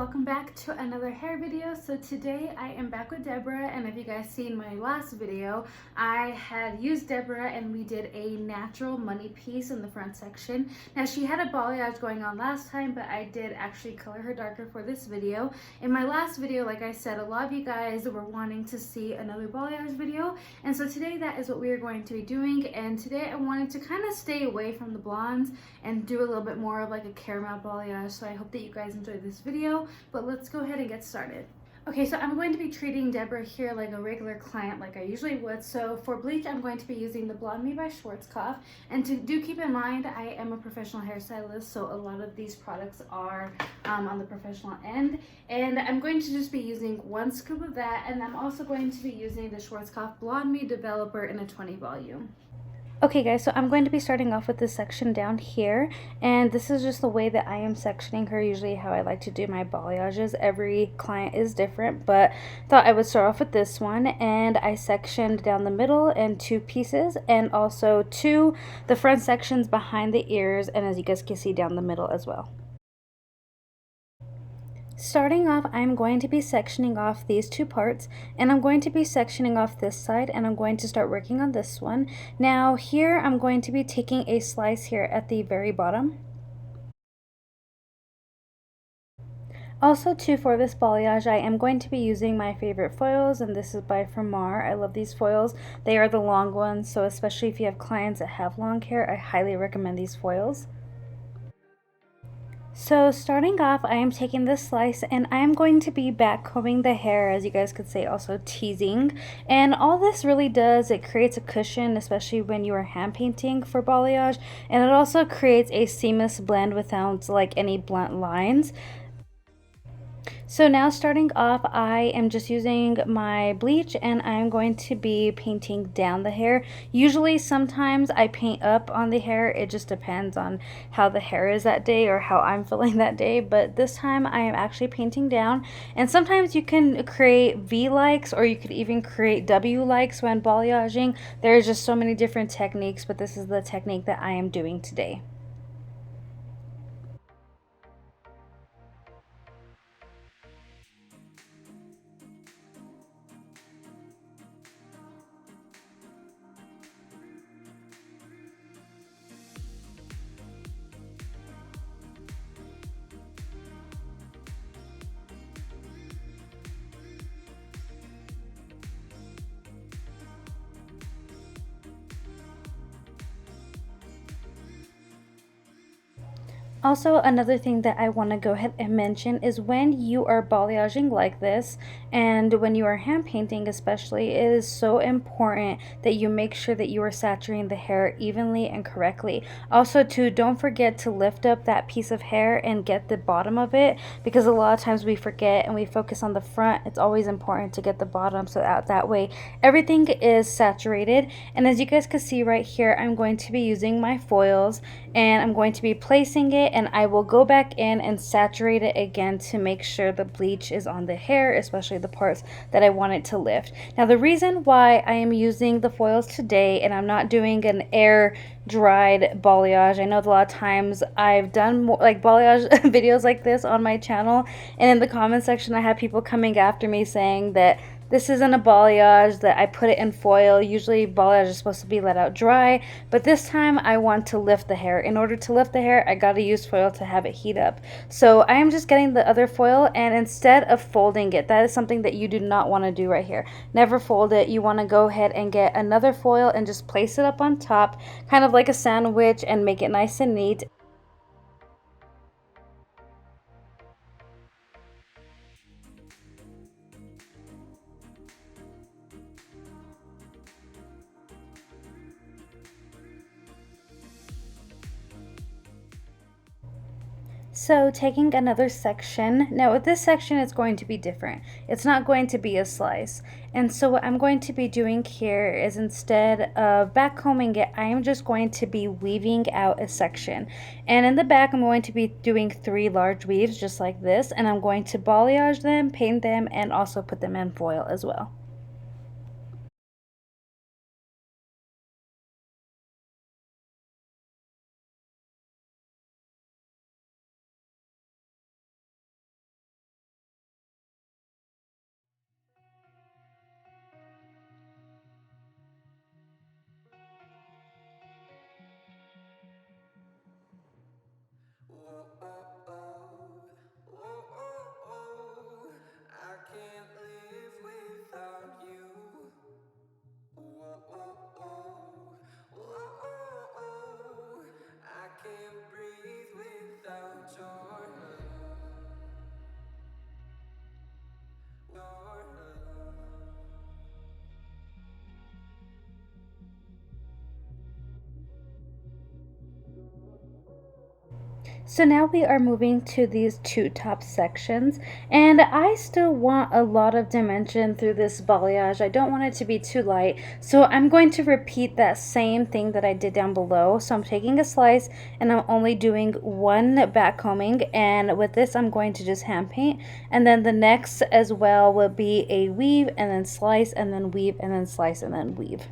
welcome back to another hair video. So today I am back with Deborah, and if you guys seen my last video, I had used Deborah and we did a natural money piece in the front section. Now she had a balayage going on last time, but I did actually color her darker for this video. In my last video, like I said, a lot of you guys were wanting to see another balayage video, and so today that is what we are going to be doing. And today I wanted to kind of stay away from the blondes and do a little bit more of like a caramel balayage, so I hope that you guys enjoyed this video, but let's go ahead and get started. Okay, so I'm going to be treating Deborah here like a regular client like I usually would. So for bleach, I'm going to be using the Blonde Me by Schwarzkopf. And do keep in mind, I am a professional hairstylist, so a lot of these products are on the professional end. And I'm going to just be using 1 scoop of that, and I'm also going to be using the Schwarzkopf Blonde Me Developer in a 20 volume. Okay guys, so I'm going to be starting off with this section down here, and this is just the way that I am sectioning her, usually how I like to do my balayages. Every client is different, but thought I would start off with this one, and I sectioned down the middle in 2 pieces, and also the front sections behind the ears, and as you guys can see, down the middle as well. Starting off, I'm going to be sectioning off these 2 parts, and I'm going to be sectioning off this side, and I'm going to start working on this one. Now here I'm going to be taking a slice here at the very bottom. Also too, for this balayage, I am going to be using my favorite foils, and this is by Fremar. I love these foils. They are the long ones, so especially if you have clients that have long hair, I highly recommend these foils. So starting off, I am taking this slice and I am going to be back combing the hair, as you guys could say, also teasing. And all this really does, it creates a cushion, especially when you are hand painting for balayage, and it also creates a seamless blend without like any blunt lines. So now starting off, I am just using my bleach and I'm going to be painting down the hair. Usually sometimes I paint up on the hair. It just depends on how the hair is that day or how I'm feeling that day. But this time I am actually painting down. And sometimes you can create V-likes, or you could even create W-likes when balayaging. There's just so many different techniques, but this is the technique that I am doing today. Also, another thing that I want to go ahead and mention is when you are balayaging like this, and when you are hand painting especially, it is so important that you make sure that you are saturating the hair evenly and correctly. Also too, don't forget to lift up that piece of hair and get the bottom of it, because a lot of times we forget and we focus on the front. It's always important to get the bottom, so that way everything is saturated. And as you guys can see right here, I'm going to be using my foils and I'm going to be placing it, and I will go back in and saturate it again to make sure the bleach is on the hair, especially the parts that I want it to lift. Now the reason why I am using the foils today and I'm not doing an air dried balayage, I know a lot of times I've done more like balayage videos like this on my channel, and in the comment section I have people coming after me saying that this isn't a balayage, that I put it in foil. Usually balayage is supposed to be let out dry, but this time I want to lift the hair. In order to lift the hair, I gotta use foil to have it heat up. So I am just getting the other foil, and instead of folding it, that is something that you do not want to do right here. Never fold it. You want to go ahead and get another foil and just place it up on top, kind of like a sandwich, and make it nice and neat. So taking another section, now with this section it's going to be different. It's not going to be a slice. And so what I'm going to be doing here is, instead of back combing it, I am just going to be weaving out a section. And in the back I'm going to be doing 3 large weaves just like this, and I'm going to balayage them, paint them, and also put them in foil as well. So now we are moving to these two top sections, and I still want a lot of dimension through this balayage. I don't want it to be too light, so I'm going to repeat that same thing that I did down below. So I'm taking a slice and I'm only doing one back combing, and with this I'm going to just hand paint, and then the next as well will be a weave and then slice and then weave and then slice and then weave.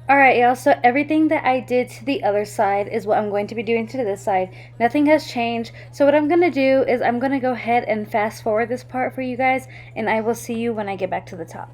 Alright, y'all, so everything that I did to the other side is what I'm going to be doing to this side. Nothing has changed. So what I'm going to do is I'm going to go ahead and fast forward this part for you guys, and I will see you when I get back to the top.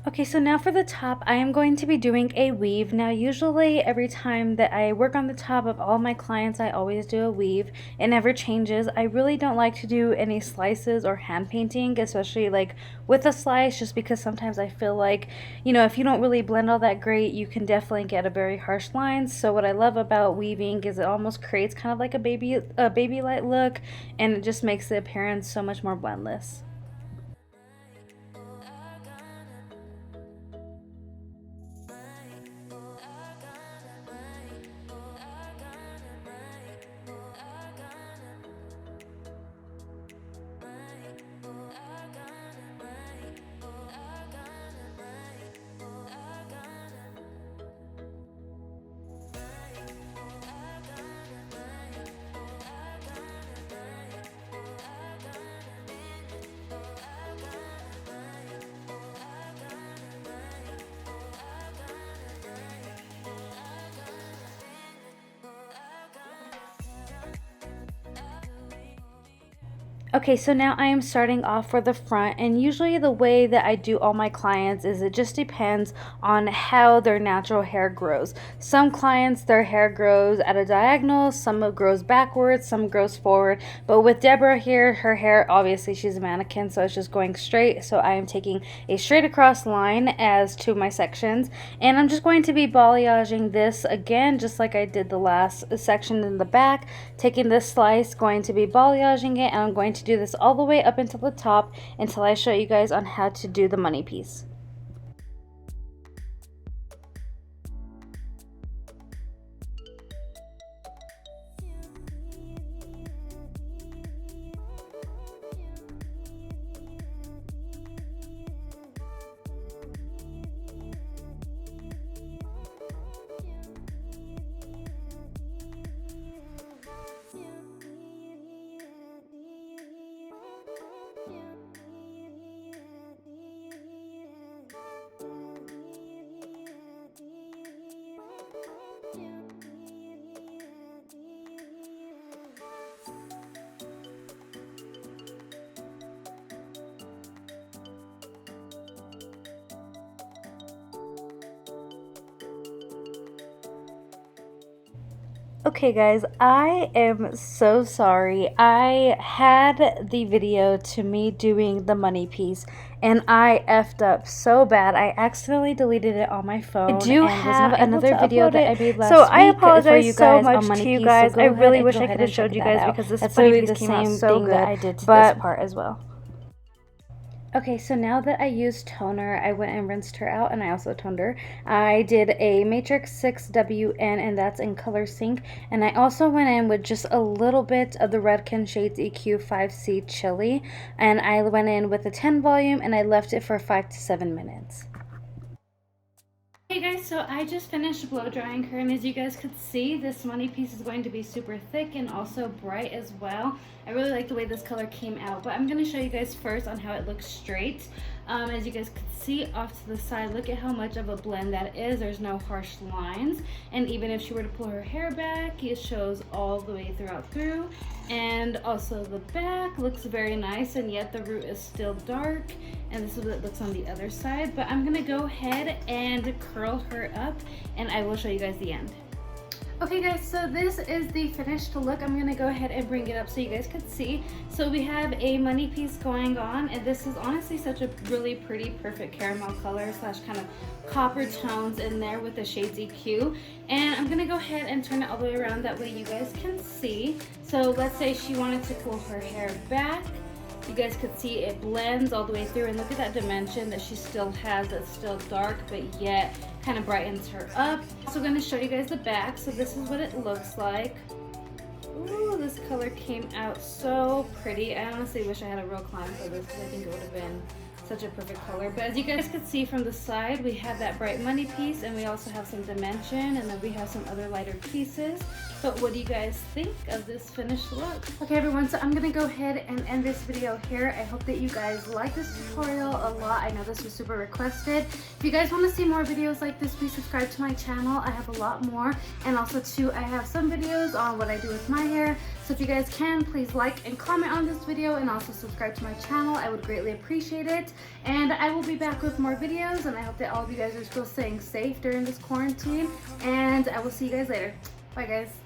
Okay, so now for the top, I am going to be doing a weave. Now, usually every time that I work on the top of all my clients, I always do a weave. It never changes. I really don't like to do any slices or hand painting, especially like with a slice, just because sometimes I feel like, if you don't really blend all that great, you can definitely get a very harsh line. So what I love about weaving is it almost creates kind of like a baby light look, and it just makes the appearance so much more blendless. Okay, so now I am starting off for the front, and usually the way that I do all my clients is it just depends on how their natural hair grows. Some clients, their hair grows at a diagonal, some it grows backwards, some grows forward, but with Deborah here, her hair, obviously she's a mannequin, so it's just going straight, so I am taking a straight across line as to my sections, and I'm just going to be balayaging this again, just like I did the last section in the back, taking this slice, going to be balayaging it, and I'm going to do this all the way up until the top until I show you guys on how to do the money piece. Okay guys, I am so sorry. I had the video to me doing the money piece and I effed up so bad. I accidentally deleted it on my phone. I do have another video that I made last week. So I apologize so much to you guys. I really wish I could have showed you guys because this money piece came out so good. I did to this part as well. Okay, so now that I used toner, I went and rinsed her out, and I also toned her. I did a Matrix 6WN, and that's in Color Sync. And I also went in with just a little bit of the Redken Shades EQ 5C Chili. And I went in with a 10 volume, and I left it for 5 to 7 minutes. Hey guys, so I just finished blow drying her, and as you guys could see, this money piece is going to be super thick and also bright as well. I really like the way this color came out, but I'm going to show you guys first on how it looks straight. As you guys could see off to the side, look at how much of a blend that is. There's no harsh lines, and even if she were to pull her hair back, it shows all the way through. And also the back looks very nice, and yet the root is still dark, and this is what it looks on the other side. But I'm gonna go ahead and curl her up, and I will show you guys the end. Okay guys, so this is the finished look. I'm gonna go ahead and bring it up so you guys could see. So we have a money piece going on, and this is honestly such a really pretty, perfect caramel color slash kind of copper tones in there with the shades EQ. And I'm gonna go ahead and turn it all the way around, that way you guys can see. So let's say she wanted to pull her hair back. You guys could see it blends all the way through, and look at that dimension that she still has that's still dark but yet kind of brightens her up. Also going to show you guys the back. So this is what it looks like. Ooh, this color came out so pretty. I honestly wish I had a real client for this because I think it would have been such a perfect color. But as you guys could see from the side, we have that bright money piece, and we also have some dimension, and then we have some other lighter pieces. But what do you guys think of this finished look? Okay everyone, so I'm gonna go ahead and end this video here. I hope that you guys like this tutorial a lot. I know this was super requested. If you guys want to see more videos like this, please subscribe to my channel. I have a lot more, and also too, I have some videos on what I do with my hair. So if you guys can, please like and comment on this video, and also subscribe to my channel. I would greatly appreciate it. And I will be back with more videos, and I hope that all of you guys are still staying safe during this quarantine. And I will see you guys later. Bye guys.